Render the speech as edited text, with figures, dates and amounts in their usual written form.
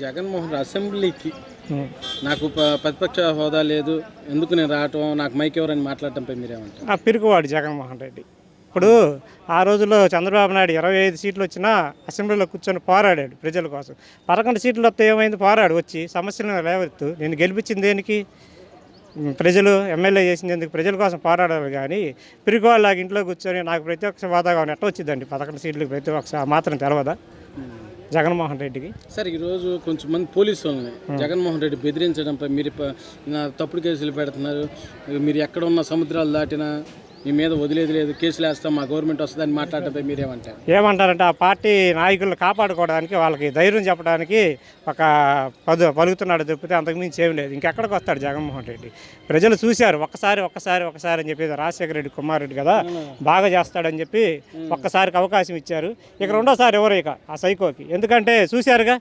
జగన్మోహన్ అసెంబ్లీకి నాకు ప్రతిపక్ష హోదా లేదు, ఎందుకు నేను రావటం, నాకు మైక్ ఎవరని మాట్లాడటంపై మీరేమంటారు? ఆ పిరుకువాడు జగన్మోహన్ రెడ్డి. ఇప్పుడు ఆ రోజుల్లో చంద్రబాబు నాయుడు 25 సీట్లు వచ్చినా అసెంబ్లీలో కూర్చొని పోరాడాడు ప్రజల కోసం. 11 సీట్లు వస్తే ఏమైంది? పోరాడు వచ్చి సమస్యలను లేవెత్తు. నేను గెలిపించింది దేనికి? ప్రజలు ఎమ్మెల్యే చేసింది ఎందుకు? ప్రజల కోసం పోరాడాలి. కానీ పిరికివాళ్ళలాగా ఇంట్లో కూర్చొని నాకు ప్రతిపక్ష హోదా కావాలి ఎట్లా వచ్చిందండి? 11 సీట్లకు ప్రతిపక్ష మాత్రం తెలవదా జగన్మోహన్ రెడ్డికి? సార్, ఈరోజు కొంచెం మంది పోలీసు వాళ్ళని జగన్మోహన్ రెడ్డి బెదిరించడంపై మీరు తప్పుడు కేసులు పెడుతున్నారు, మీరు ఎక్కడ ఉన్న సముద్రాలు దాటినా మీ మీద వదిలేది లేదు, కేసులు వేస్తాం, మా గవర్నమెంట్ వస్తుందని మాట్లాడటంపై మీరేమంటారు? ఏమంటారంటే ఆ పార్టీ నాయకులను కాపాడుకోవడానికి, వాళ్ళకి ధైర్యం చెప్పడానికి ఒక పలుకుతున్నాడు తప్పితే అంతకుమించి ఏం లేదు. ఇంకెక్కడికి వస్తాడు జగన్మోహన్ రెడ్డి? ప్రజలు చూశారు ఒక్కసారి అని చెప్పి రాజశేఖర రెడ్డి కుమారుడు కదా, బాగా చేస్తాడని చెప్పి ఒక్కసారికి అవకాశం ఇచ్చారు. ఇక రెండోసారి ఎవరు ఇక ఆ సైకోకి? ఎందుకంటే చూశారుగా